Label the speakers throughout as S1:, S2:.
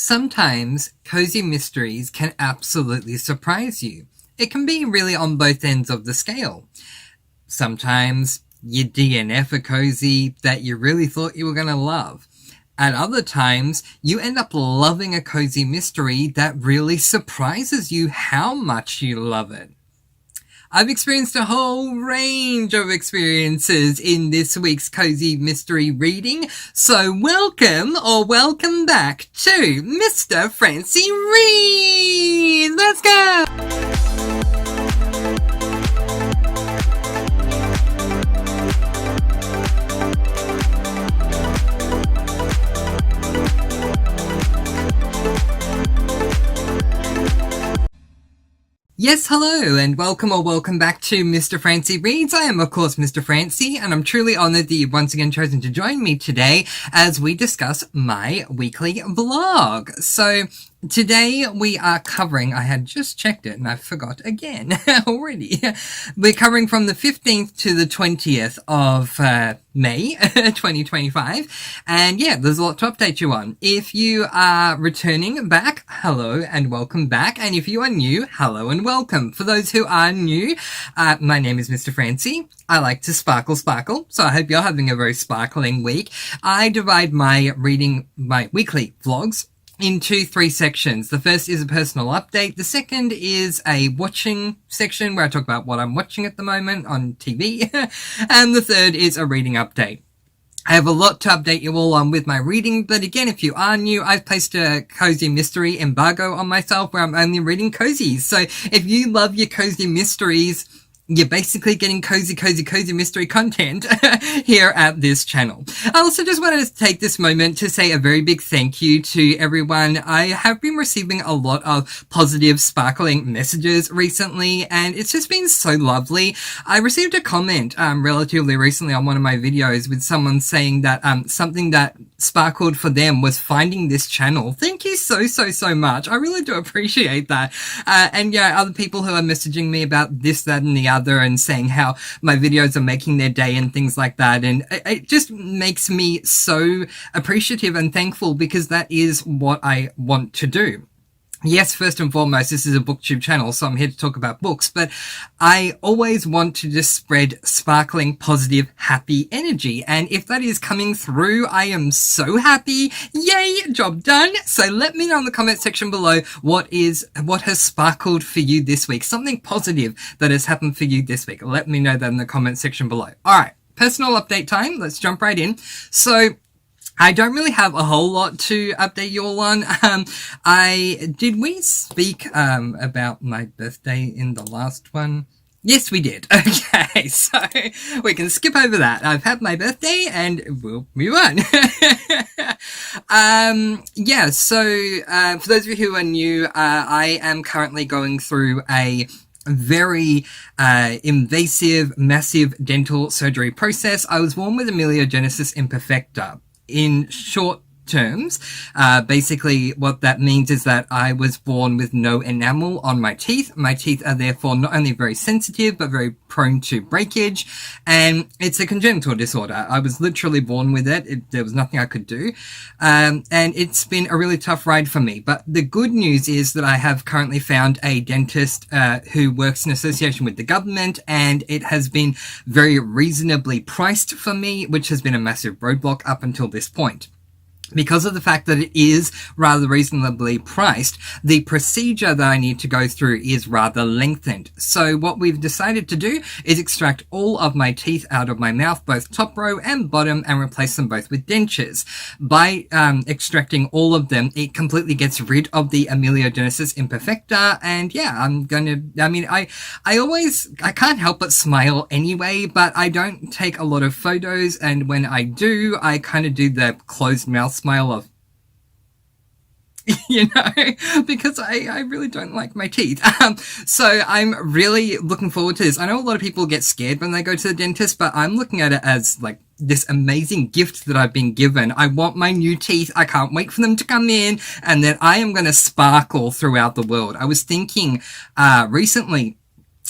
S1: Sometimes cozy mysteries can absolutely surprise you. It can be really on both ends of the scale. Sometimes you DNF a cozy that you really thought you were going to love. At other times, you end up loving a cozy mystery that really surprises you how much you love it. I've experienced a whole range of experiences in this week's cozy mystery reading, so welcome back to Mr. Francy Reads! Let's go! Yes, hello, and welcome back to Mr. Francy Reads. I am, of course, Mr. Francy, and I'm truly honoured that you've once again chosen to join me today as we discuss my weekly vlog. So, today we are covering, I had just checked it and I forgot again already. We're covering from the 15th to the 20th of May 2025. And yeah, there's a lot to update you on. If you are returning back, hello and welcome back. And if you are new, hello and welcome. For those who are new, my name is Mr. Francy. I like to sparkle, so I hope you're having a very sparkling week. I divide my weekly vlogs into three sections. The first is a personal update. The second is a watching section where I talk about what I'm watching at the moment on TV. And the third is a reading update. I have a lot to update you all on with my reading, but again, if you are new, I've placed a cozy mystery embargo on myself where I'm only reading cozies. So if you love your cozy mysteries, you're basically getting cozy mystery content here at this channel. I also just wanted to take this moment to say a very big thank you to everyone. I have been receiving a lot of positive, sparkling messages recently, and it's just been so lovely. I received a comment relatively recently on one of my videos with someone saying that something that sparkled for them was finding this channel. Thank you so much. I really do appreciate that. And yeah, other people who are messaging me about this, that, and the other, and saying how my videos are making their day and things like that. And it just makes me so appreciative and thankful because that is what I want to do. Yes, first and foremost, this is a booktube channel, so I'm here to talk about books, but I always want to just spread sparkling, positive, happy energy. And if that is coming through, I am so happy. Yay, job done. So let me know in the comment section below what has sparkled for you this week. Something positive that has happened for you this week. Let me know that in the comment section below. All right, personal update time. Let's jump right in. So I don't really have a whole lot to update you all on. Did we speak about my birthday in the last one? Yes, we did. Okay, so we can skip over that. I've had my birthday and we'll move on. Yeah, so for those of you who are new, I am currently going through a very invasive, massive dental surgery process. I was born with ameliogenesis imperfecta. In short terms, basically what that means is that I was born with no enamel on my teeth. My teeth are therefore not only very sensitive, but very prone to breakage, and it's a congenital disorder. I was literally born with it. There was nothing I could do, and it's been a really tough ride for me. But the good news is that I have currently found a dentist who works in association with the government, and it has been very reasonably priced for me, which has been a massive roadblock up until this point. Because of the fact that it is rather reasonably priced, the procedure that I need to go through is rather lengthened. So what we've decided to do is extract all of my teeth out of my mouth, both top row and bottom, and replace them both with dentures. By extracting all of them, it completely gets rid of the ameliogenesis imperfecta, and yeah, I can't help but smile anyway, but I don't take a lot of photos, and when I do, I kind of do the closed mouth smile of, you know, because I really don't like my teeth. So I'm really looking forward to this. I know a lot of people get scared when they go to the dentist, but I'm looking at it as like this amazing gift that I've been given. I want my new teeth. I can't wait for them to come in, and then I am going to sparkle throughout the world. I was thinking recently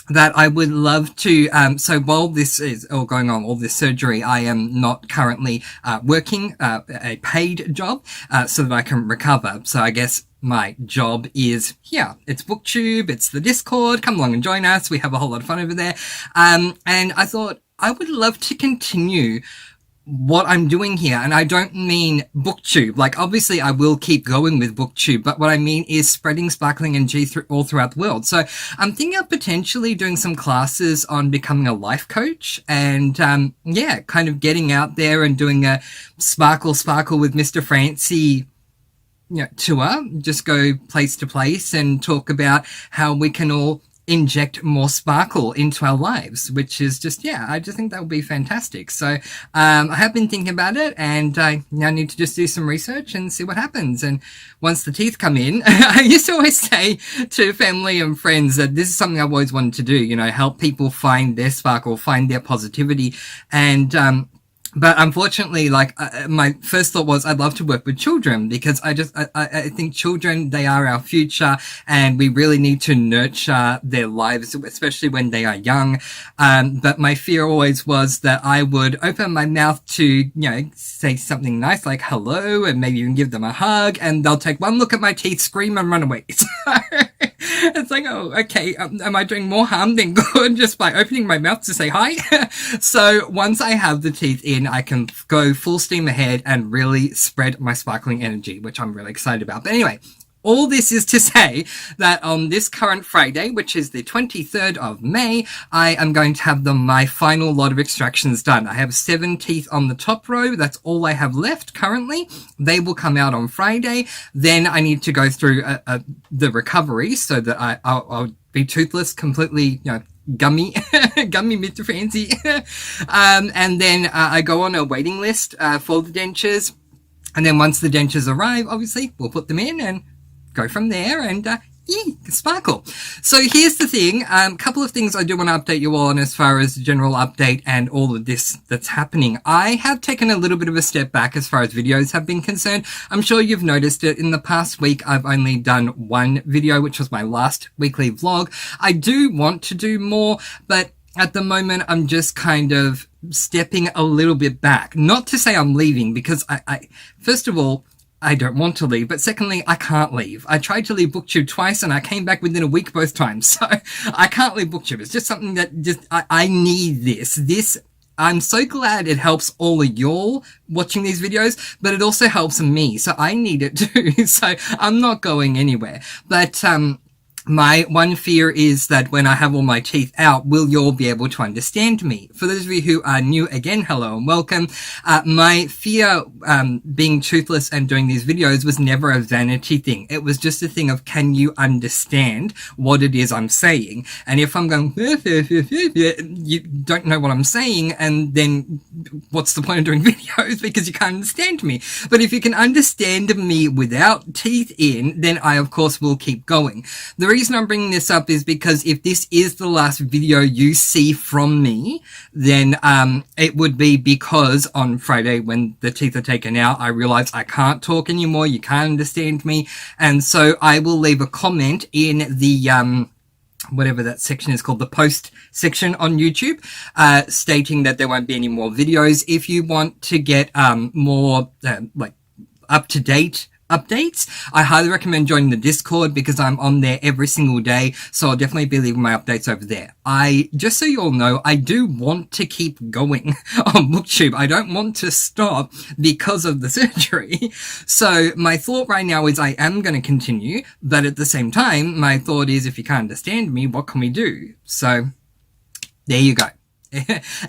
S1: that I would love to, so while this is all going on, all this surgery, I am not currently working a paid job so that I can recover. So I guess my job is here. It's booktube, it's the Discord, come along and join us. We have a whole lot of fun over there. And I thought I would love to continue what I'm doing here, and I don't mean booktube. Like, obviously I will keep going with booktube, but what I mean is spreading sparkling energy all throughout the world. So I'm thinking of potentially doing some classes on becoming a life coach, and yeah, kind of getting out there and doing a sparkle with Mr. Francy, you know, tour. Just go place to place and talk about how we can all inject more sparkle into our lives, which is just, yeah, I just think that would be fantastic. So I have been thinking about it, and I now need to just do some research and see what happens. And once the teeth come in, I used to always say to family and friends that this is something I've always wanted to do, you know, help people find their sparkle, find their positivity. And but unfortunately, like, my first thought was I'd love to work with children, because I think children, they are our future, and we really need to nurture their lives, especially when they are young. But my fear always was that I would open my mouth to, you know, say something nice like hello, and maybe even give them a hug, and they'll take one look at my teeth, scream, and run away. So it's like, oh, okay, am I doing more harm than good just by opening my mouth to say hi? So once I have the teeth in, I can go full steam ahead and really spread my sparkling energy, which I'm really excited about. But anyway, all this is to say that on this current Friday, which is the 23rd of May, I am going to have my final lot of extractions done. I have 7 teeth on the top row. That's all I have left currently. They will come out on Friday. Then I need to go through the recovery so that I'll be toothless, completely, you know, gummy Mr. Francy. And then I go on a waiting list for the dentures. And then once the dentures arrive, obviously, we'll put them in and go from there, and sparkle. So here's the thing, a couple of things I do want to update you all on as far as general update and all of this that's happening. I have taken a little bit of a step back as far as videos have been concerned. I'm sure you've noticed it. In the past week, I've only done one video, which was my last weekly vlog. I do want to do more, but at the moment, I'm just kind of stepping a little bit back. Not to say I'm leaving, because I first of all, I don't want to leave, but secondly, I can't leave. I tried to leave booktube twice, and I came back within a week both times, so I can't leave booktube. It's just something that I need this. I'm so glad it helps all of y'all watching these videos, but it also helps me, so I need it too. So I'm not going anywhere. But my one fear is that when I have all my teeth out, will you all be able to understand me? For those of you who are new, again, hello and welcome. My fear, being toothless and doing these videos was never a vanity thing. It was just a thing of, can you understand what it is I'm saying? And if I'm going, you don't know what I'm saying, and then what's the point of doing videos? Because you can't understand me. But if you can understand me without teeth in, then I, of course, will keep going. The reason I'm bringing this up is because if this is the last video you see from me, then it would be because on Friday when the teeth are taken out, I realize I can't talk anymore, you can't understand me, and so I will leave a comment in the whatever that section is called, the post section on YouTube, stating that there won't be any more videos. If you want to get more like up-to-date updates, I highly recommend joining the Discord, because I'm on there every single day, so I'll definitely be leaving my updates over there. Just so you all know, I do want to keep going on booktube. I don't want to stop because of the surgery. So my thought right now is I am going to continue, but at the same time, my thought is, if you can't understand me, what can we do? So there you go.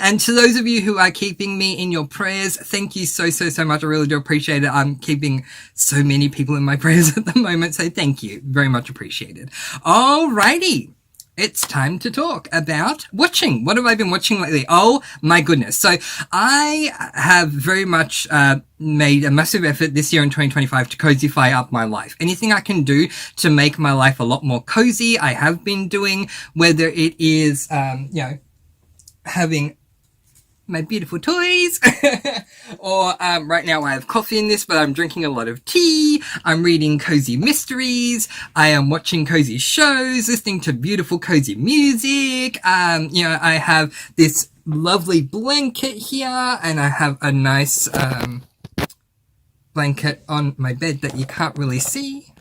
S1: And to those of you who are keeping me in your prayers, thank you so much. I really do appreciate it. I'm keeping so many people in my prayers at the moment, so thank you. Very much appreciated. Alrighty. It's time to talk about watching. What have I been watching lately? Oh my goodness. So I have very much made a massive effort this year in 2025 to cozyfy up my life. Anything I can do to make my life a lot more cozy, I have been doing, whether it is, you know, having my beautiful toys. Or right now I have coffee in this, but I'm drinking a lot of tea. I'm reading cozy mysteries. I am watching cozy shows, listening to beautiful cozy music. I have this lovely blanket here, and I have a nice blanket on my bed that you can't really see.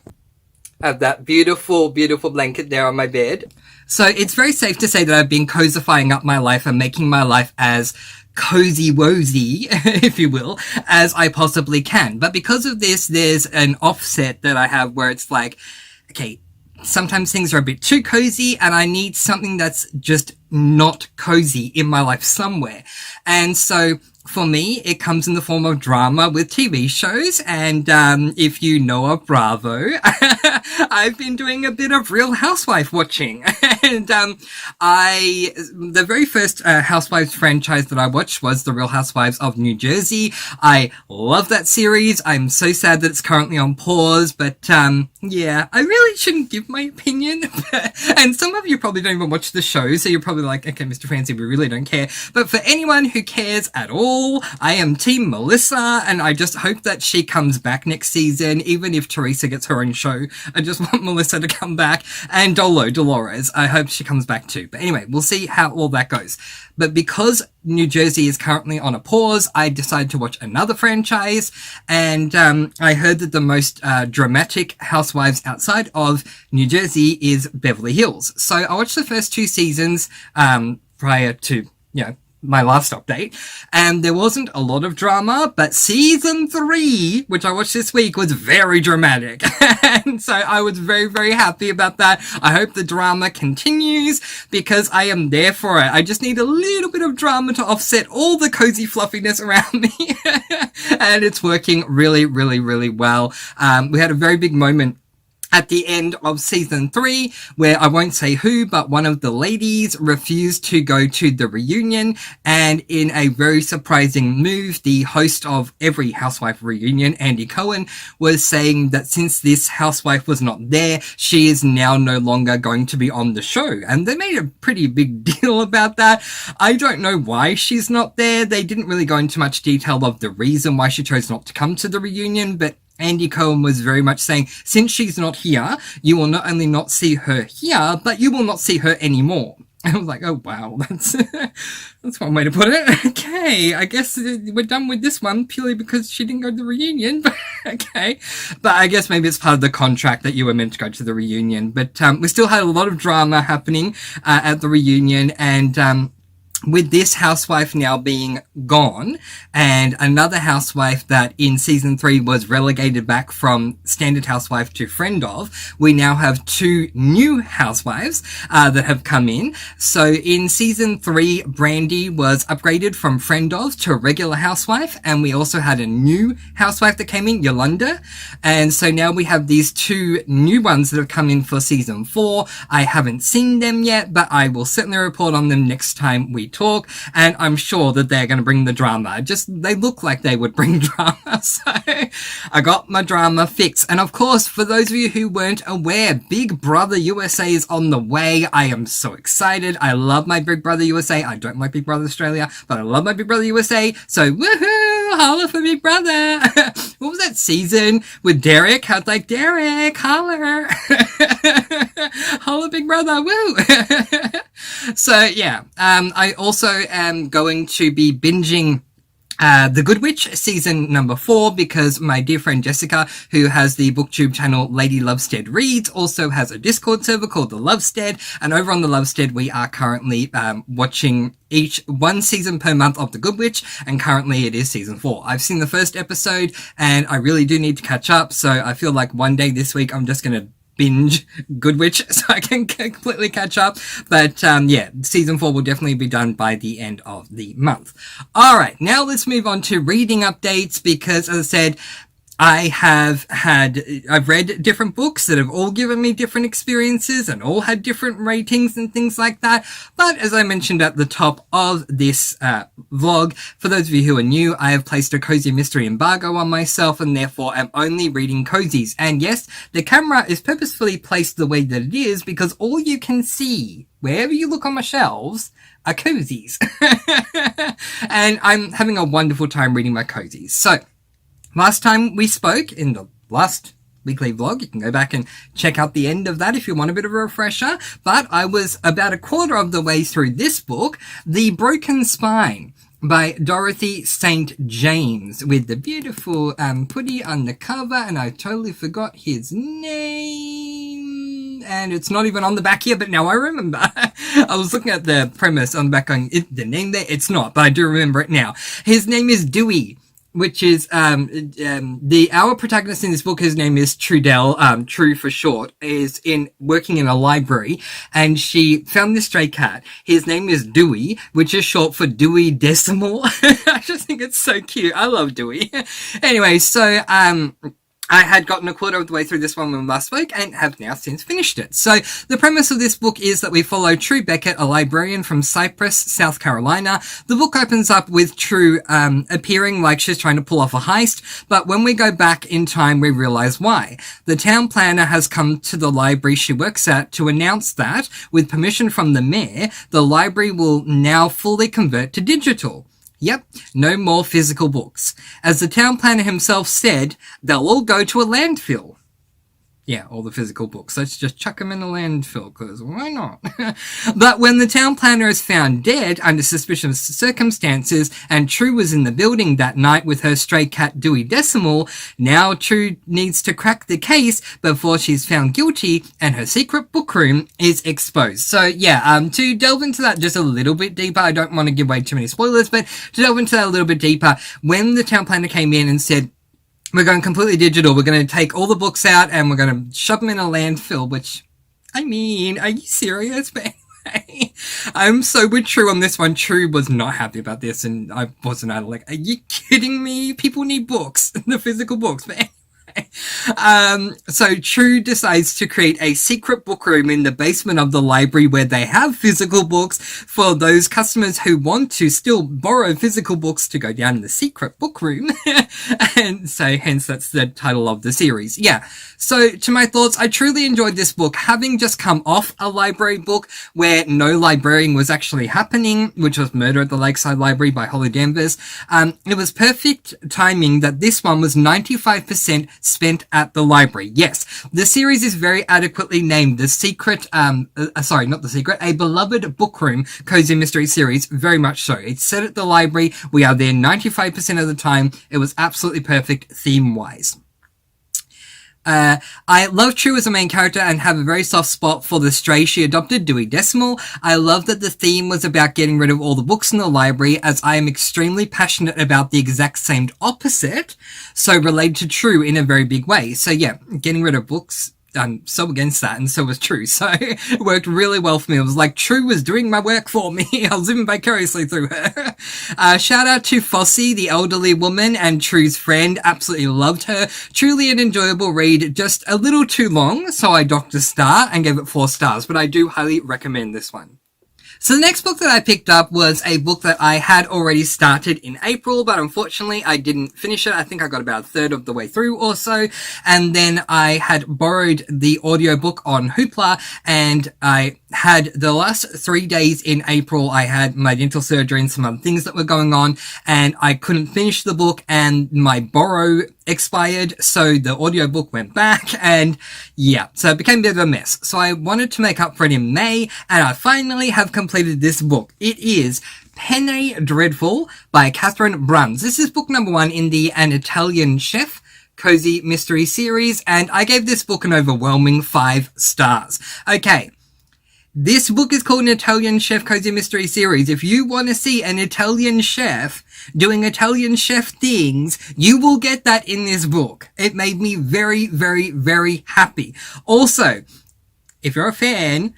S1: I have that beautiful, beautiful blanket there on my bed. So it's very safe to say that I've been cozifying up my life and making my life as cozy-wozy, if you will, as I possibly can. But because of this, there's an offset that I have where it's like, okay, sometimes things are a bit too cozy and I need something that's just not cozy in my life somewhere. And so for me, it comes in the form of drama with TV shows, and if you know of Bravo, I've been doing a bit of Real Housewife watching, and the very first Housewives franchise that I watched was The Real Housewives of New Jersey. I love that series. I'm so sad that it's currently on pause, but yeah, I really shouldn't give my opinion, and some of you probably don't even watch the show, so you're probably like, okay, Mr. Francy, we really don't care, but for anyone who cares at all, I am Team Melissa, and I just hope that she comes back next season, even if Teresa gets her own show. I just want Melissa to come back, and Dolores, I hope she comes back too. But anyway, we'll see how all that goes. But because New Jersey is currently on a pause, I decided to watch another franchise, and I heard that the most dramatic housewives outside of New Jersey is Beverly Hills. So I watched the first 2 seasons prior to, my last update, and there wasn't a lot of drama, but season 3, which I watched this week, was very dramatic. And so I was very, very happy about that. I hope the drama continues because I am there for it. I just need a little bit of drama to offset all the cozy fluffiness around me. And it's working really, really, really well. We had a very big moment at the end of season 3, where I won't say who, but one of the ladies refused to go to the reunion, and in a very surprising move, the host of every housewife reunion, Andy Cohen, was saying that since this housewife was not there, she is now no longer going to be on the show, and they made a pretty big deal about that. I don't know why she's not there. They didn't really go into much detail of the reason why she chose not to come to the reunion, but Andy Cohen was very much saying, since she's not here, you will not only not see her here, but you will not see her anymore. I was like, oh wow, that's one way to put it. Okay, I guess we're done with this one purely because she didn't go to the reunion, but okay. But I guess maybe it's part of the contract that you were meant to go to the reunion. But we still had a lot of drama happening at the reunion, and with this housewife now being gone, and another housewife that in season 3 was relegated back from standard housewife to friend of, we now have 2 new housewives that have come in. So in season 3, Brandy was upgraded from friend of to regular housewife, and we also had a new housewife that came in, Yolanda. And so now we have these 2 new ones that have come in for season 4. I haven't seen them yet, but I will certainly report on them next time we talk, and I'm sure that they're going to bring the drama. Just, they look like they would bring drama, so I got my drama fix. And of course, for those of you who weren't aware, Big Brother USA is on the way. I am so excited. I love my Big Brother USA. I don't like Big Brother Australia, but I love my Big Brother USA, so woohoo! Holla for Big Brother! What was that season with Derek? I was like, Derek, holler! Holla Big Brother, woo! So yeah, I also am going to be binging The Good Witch season number 4, because my dear friend Jessica, who has the booktube channel Lady Lovestead Reads, also has a Discord server called The Lovestead, and over on The Lovestead we are currently watching each one season per month of The Good Witch, and currently it is season 4. I've seen the first episode and I really do need to catch up, so I feel like one day this week I'm just gonna binge Good Witch so I can completely catch up. But yeah, season 4 will definitely be done by the end of the month. Alright, now let's move on to reading updates, because as I said, I've read different books that have all given me different experiences and all had different ratings and things like that. But as I mentioned at the top of this vlog, for those of you who are new, I have placed a cozy mystery embargo on myself and therefore am only reading cozies. And yes, the camera is purposefully placed the way that it is because all you can see, wherever you look on my shelves, are cozies. And I'm having a wonderful time reading my cozies. So, last time we spoke in the last weekly vlog, you can go back and check out the end of that if you want a bit of a refresher, but I was about a quarter of the way through this book, The Broken Spine by Dorothy St. James, with the beautiful putty on the cover, and I totally forgot his name, and it's not even on the back here, but now I remember. I was looking at the premise on the back going, the name there? It's not, but I do remember it now. His name is Dewey, which is our protagonist in this book. His name is Trudell, True for short, is working in a library, and she found this stray cat. His name is Dewey, which is short for Dewey Decimal. I just think it's so cute. I love Dewey. Anyway, so I had gotten a quarter of the way through this one when we last spoke and have now since finished it. So the premise of this book is that we follow True Beckett, a librarian from Cypress, South Carolina. The book opens up with True appearing like she's trying to pull off a heist, but when we go back in time, we realize why. The town planner has come to the library she works at to announce that, with permission from the mayor, the library will now fully convert to digital. Yep, no more physical books. As the town planner himself said, they'll all go to a landfill. Yeah, all the physical books. Let's just chuck them in a landfill, because why not? But when the town planner is found dead under suspicious circumstances, and True was in the building that night with her stray cat Dewey Decimal, now True needs to crack the case before she's found guilty and her secret book room is exposed. So yeah, to delve into that just a little bit deeper, I don't want to give away too many spoilers, but to delve into that a little bit deeper, when the town planner came in and said, we're going completely digital. We're going to take all the books out and we're going to shove them in a landfill, which, I mean, are you serious? But anyway, I'm so with True on this one. True was not happy about this, and I wasn't either. Like, are you kidding me? People need books, the physical books, but anyway. So True decides to create a secret book room in the basement of the library where they have physical books for those customers who want to still borrow physical books to go down in the secret book room. And so hence that's the title of the series. Yeah. So to my thoughts, I truly enjoyed this book, having just come off a library book where no librarian was actually happening, which was Murder at the Lakeside Library by Holly Danvers. It was perfect timing that this one was 95% spent at the library. Yes, the series is very adequately named The Secret, sorry, not The Secret, A Beloved Book Room Cozy Mystery Series, very much so. It's set at the library. We are there 95% of the time. It was absolutely perfect theme-wise. I love True as a main character and have a very soft spot for the stray she adopted, Dewey Decimal. I love that the theme was about getting rid of all the books in the library, as I am extremely passionate about the exact same opposite, so related to True in a very big way. So yeah, getting rid of books, I'm so against that, and so was True. So it worked really well for me. It was like True was doing my work for me. I was living vicariously through her. Shout out to Fossey, the elderly woman, and True's friend. Absolutely loved her. Truly an enjoyable read. Just a little too long, so I docked a star and gave it 4 stars. But I do highly recommend this one. So the next book that I picked up was a book that I had already started in April, but unfortunately I didn't finish it. I think I got about a third of the way through or so. And then I had borrowed the audiobook on Hoopla, and I had the last 3 days in April, I had my dental surgery and some other things that were going on, and I couldn't finish the book, and my borrow expired, so the audiobook went back, and yeah, so it became a bit of a mess. So I wanted to make up for it in May, and I finally have completed this book. It is Penne Dreadful by Catherine Bruns. This is book number 1 in the An Italian Chef Cozy Mystery Series, and I gave this book an overwhelming 5 stars. Okay. This book is called An Italian Chef Cozy Mystery Series. If you want to see an Italian chef doing Italian chef things, you will get that in this book. It made me very, very, very happy. Also, if you're a fan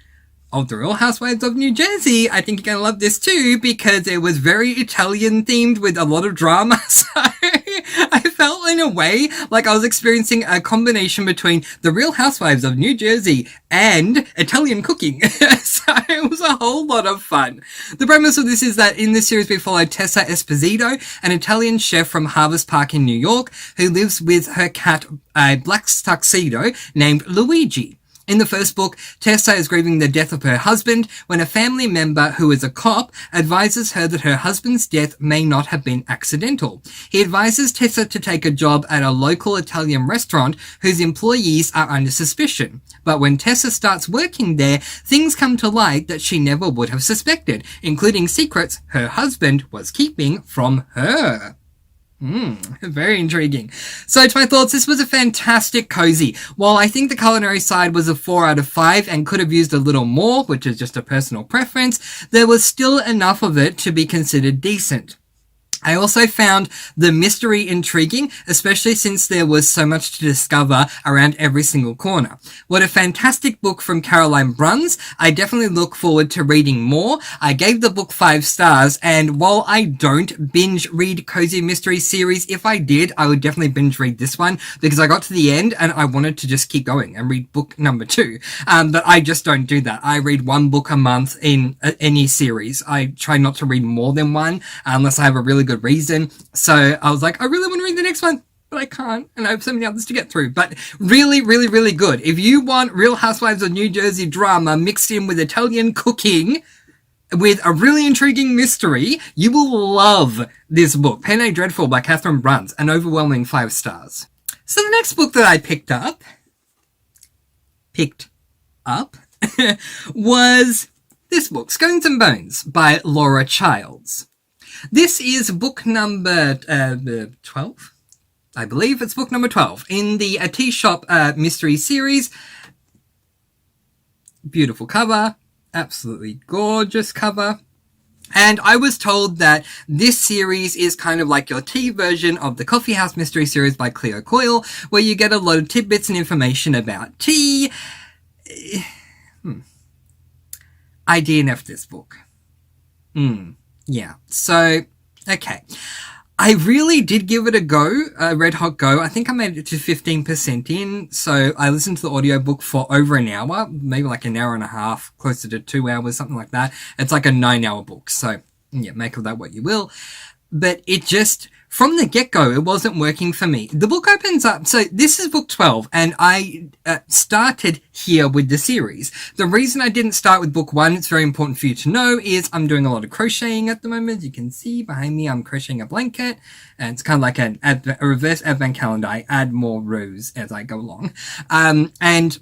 S1: of The Real Housewives of New Jersey, I think you're going to love this too, because it was very Italian themed with a lot of drama. So I felt in a way like I was experiencing a combination between the Real Housewives of New Jersey and Italian cooking. So it was a whole lot of fun. The premise of this is that in this series we follow Tessa Esposito, an Italian chef from Harvest Park in New York, who lives with her cat, a black tuxedo named Luigi. In the first book, Tessa is grieving the death of her husband when a family member who is a cop advises her that her husband's death may not have been accidental. He advises Tessa to take a job at a local Italian restaurant whose employees are under suspicion. But when Tessa starts working there, things come to light that she never would have suspected, including secrets her husband was keeping from her. Very intriguing. So to my thoughts, this was a fantastic cozy. While I think the culinary side was a 4 out of 5 and could have used a little more, which is just a personal preference, there was still enough of it to be considered decent. I also found the mystery intriguing, especially since there was so much to discover around every single corner. What a fantastic book from Caroline Bruns. I definitely look forward to reading more. I gave the book 5 stars, and while I don't binge read cozy mystery series, if I did, I would definitely binge read this one, because I got to the end and I wanted to just keep going and read book number 2. But I just don't do that. I read one book a month in any series. I try not to read more than one unless I have a really good reason. So I was like, I really want to read the next one, but I can't, and I have so many others to get through. But really, really, really good. If you want Real Housewives of New Jersey drama mixed in with Italian cooking with a really intriguing mystery, you will love this book, Penny Dreadful by Catherine Bruns, an overwhelming 5 stars. So the next book that I picked up was this book, Scones and Bones by Laura Childs. This is book number 12. I believe it's book number 12 in the A Tea Shop mystery series. Beautiful cover. Absolutely gorgeous cover. And I was told that this series is kind of like your tea version of the Coffee House mystery series by Cleo Coyle, where you get a lot of tidbits and information about tea. I DNF'd this book. Yeah, so, okay. I really did give it a go, a red hot go. I think I made it to 15% in, so I listened to the audiobook for over an hour, maybe like an hour and a half, closer to 2 hours, something like that. It's like a 9-hour book, so yeah, make of that what you will. But it just, from the get-go, it wasn't working for me. The book opens up, so this is book 12, and I started here with the series. The reason I didn't start with book 1, it's very important for you to know, is I'm doing a lot of crocheting at the moment. You can see behind me I'm crocheting a blanket, and it's kind of like a reverse advent calendar. I add more rows as I go along. And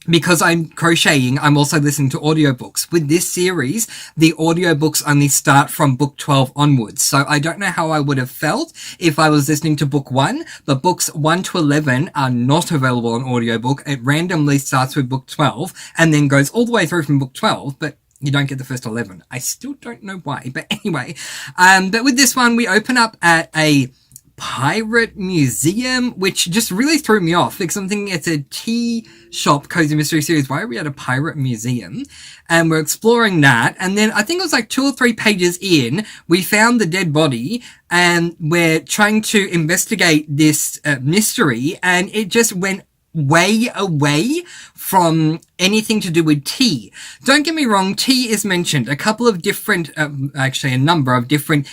S1: because I'm crocheting, I'm also listening to audiobooks. With this series, the audiobooks only start from book 12 onwards. So I don't know how I would have felt if I was listening to book 1, but books 1 to 11 are not available on audiobook. It randomly starts with book 12 and then goes all the way through from book 12, but you don't get the first 11. I still don't know why, but anyway. But with this one, we open up at a pirate museum, which just really threw me off because I'm thinking it's a tea shop cozy mystery series. Why are we at a pirate museum? And we're exploring that. And then I think it was like 2 or 3 pages in, we found the dead body and we're trying to investigate this mystery, and it just went way away from anything to do with tea. Don't get me wrong, tea is mentioned. A couple of different, actually a number of different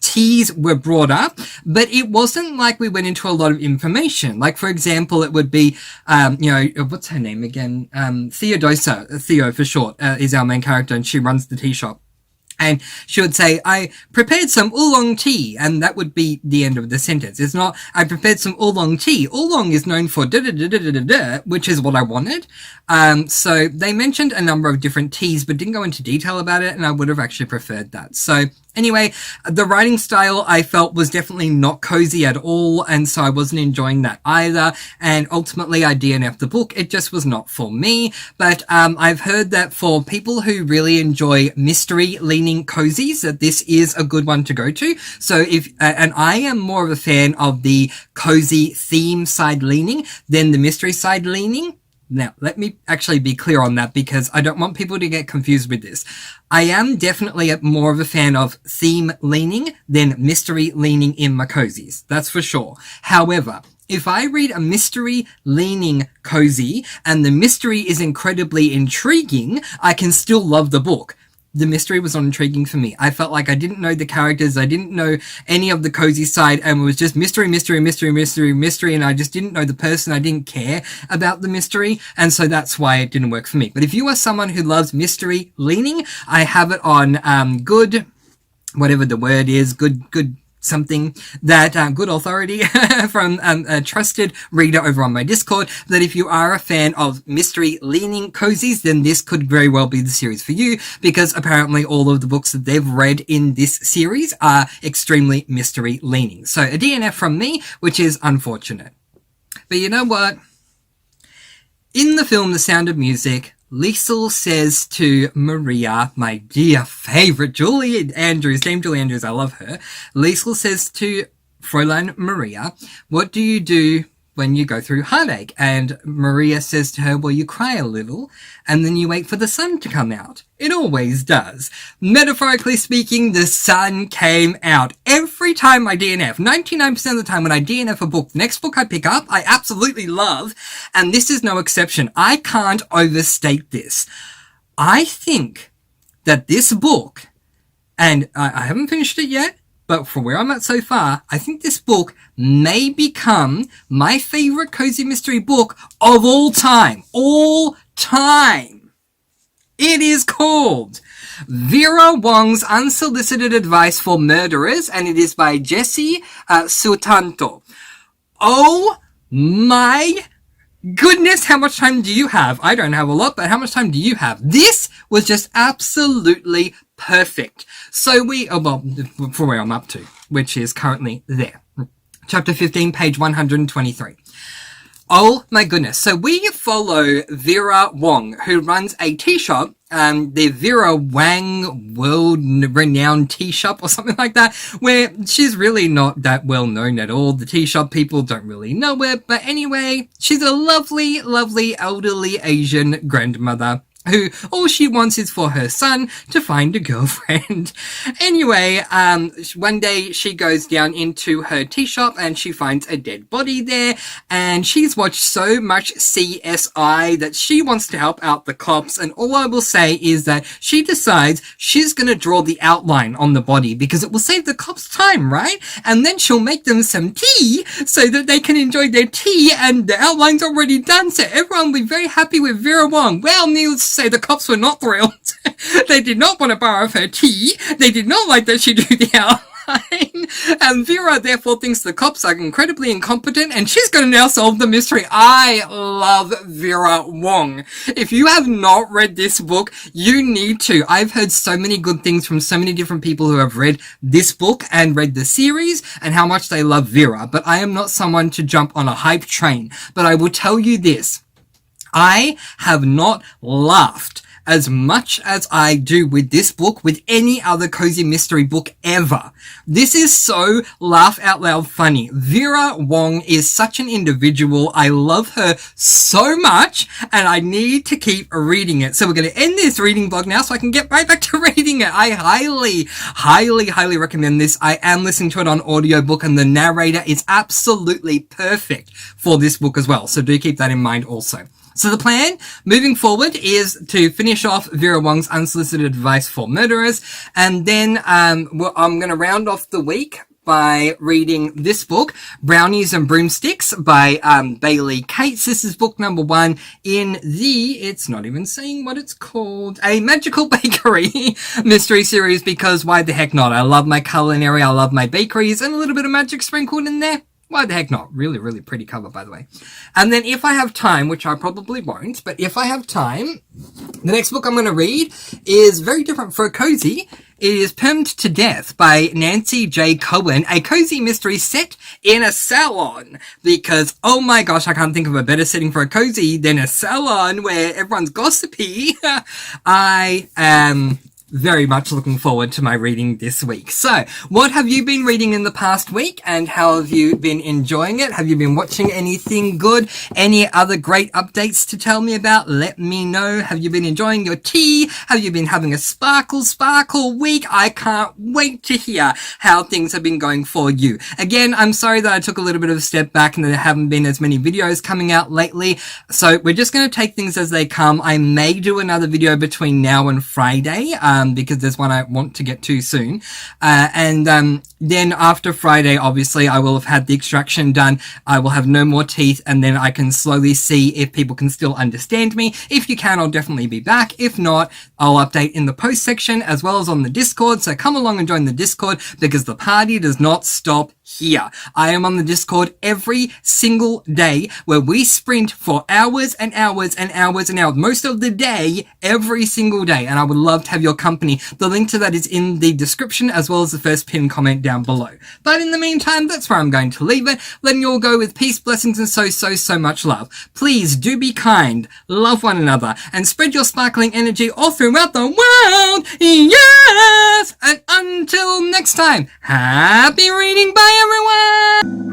S1: teas were brought up, but it wasn't like we went into a lot of information. Like, for example, it would be, what's her name again? Theodosia, Theo for short, is our main character, and she runs the tea shop. And she would say, I prepared some oolong tea, and that would be the end of the sentence. It's not, I prepared some oolong tea. Oolong is known for da-da-da-da-da-da, which is what I wanted. So they mentioned a number of different teas, but didn't go into detail about it, and I would have actually preferred that. So anyway, the writing style I felt was definitely not cozy at all, and so I wasn't enjoying that either. And ultimately, I DNF'd the book. It just was not for me. But I've heard that for people who really enjoy mystery-leaning cozies, that this is a good one to go to. So if and I am more of a fan of the cozy theme side leaning than the mystery side leaning. Now, let me actually be clear on that because I don't want people to get confused with this. I am definitely more of a fan of theme leaning than mystery leaning in my cozies. That's for sure. However, if I read a mystery leaning cozy and the mystery is incredibly intriguing, I can still love the book. The mystery was not intriguing for me. I felt like I didn't know the characters. I didn't know any of the cozy side, and it was just mystery, and I just didn't know the person. I didn't care about the mystery, and so that's why it didn't work for me. But if you are someone who loves mystery leaning, I have it on good, whatever the word is, good something that good authority from a trusted reader over on my Discord, that if you are a fan of mystery leaning cozies, then this could very well be the series for you, because apparently all of the books that they've read in this series are extremely mystery leaning. So a DNF from me, which is unfortunate. But you know what? In the film The Sound of Music, Liesl says to Maria, my dear favourite Julie Andrews, Dame Julie Andrews, I love her. Liesl says to Fräulein Maria, what do you do when you go through heartache? And Maria says to her, well, you cry a little and then you wait for the sun to come out. It always does. Metaphorically speaking, the sun came out. Every time I DNF, 99% of the time when I DNF a book, the next book I pick up, I absolutely love, and this is no exception. I can't overstate this. I think that this book, and I haven't finished it yet, but from where I'm at so far, I think this book may become my favorite cozy mystery book of all time. All time. It is called Vera Wong's Unsolicited Advice for Murderers, and it is by Jesse Sutanto. Oh my goodness, how much time do you have? I don't have a lot, but how much time do you have? This was just absolutely perfect. So for where I'm up to, which is currently there. Chapter 15, page 123. Oh my goodness. So we follow Vera Wong, who runs a tea shop, the Vera Wang world-renowned tea shop or something like that, where she's really not that well known at all. The tea shop people don't really know her, but anyway, she's a lovely, lovely elderly Asian grandmother who all she wants is for her son to find a girlfriend. Anyway, one day she goes down into her tea shop and she finds a dead body there, and she's watched so much CSI that she wants to help out the cops, and all I will say is that she decides she's gonna draw the outline on the body because it will save the cops time, right? And then she'll make them some tea so that they can enjoy their tea, and the outline's already done, so everyone will be very happy with Vera Wong. Well, needless to say, the cops were not thrilled. They did not want to borrow her tea. They did not like that she drew the outline. And Vera therefore thinks the cops are incredibly incompetent, and she's going to now solve the mystery. I love Vera Wong. If you have not read this book, you need to. I've heard so many good things from so many different people who have read this book and read the series and how much they love Vera. But I am not someone to jump on a hype train. But I will tell you this. I have not laughed as much as I do with this book with any other cozy mystery book ever. This is so laugh out loud funny. Vera Wong is such an individual. I love her so much, and I need to keep reading it. So we're going to end this reading blog now so I can get right back to reading it. I highly recommend this. I am listening to it on audiobook, and the narrator is absolutely perfect for this book as well. So do keep that in mind also. So the plan moving forward is to finish off Vera Wong's Unsolicited Advice for Murderers, and then I'm going to round off the week by reading this book, Brownies and Broomsticks by Bailey Cates. This is book number 1 in it's not even saying what it's called, a Magical Bakery mystery series, because why the heck not? I love my culinary, I love my bakeries, and a little bit of magic sprinkled in there. Why the heck not? Really, really pretty cover, by the way. And then if I have time, which I probably won't, but if I have time, the next book I'm going to read is very different for a cozy. It is Permed to Death by Nancy J. Cohen, a cozy mystery set in a salon. Because, oh my gosh, I can't think of a better setting for a cozy than a salon where everyone's gossipy. I am very much looking forward to my reading this week. So, what have you been reading in the past week, and how have you been enjoying it? Have you been watching anything good? Any other great updates to tell me about? Let me know. Have you been enjoying your tea? Have you been having a sparkle week? I can't wait to hear how things have been going for you. Again, I'm sorry that I took a little bit of a step back and that there haven't been as many videos coming out lately. So we're just going to take things as they come. I may do another video between now and Friday, because there's one I want to get to soon. Then after Friday, obviously, I will have had the extraction done. I will have no more teeth, and then I can slowly see if people can still understand me. If you can, I'll definitely be back. If not, I'll update in the post section as well as on the Discord. So come along and join the Discord, because the party does not stop here. I am on the Discord every single day, where we sprint for hours and hours and hours and hours, most of the day, every single day, and I would love to have your company. The link to that is in the description, as well as the first pinned comment down below. But in the meantime, that's where I'm going to leave it, letting you all go with peace, blessings, and so much love. Please do be kind, love one another, and spread your sparkling energy all throughout the world. Yes! And until next time, happy reading, bye everyone!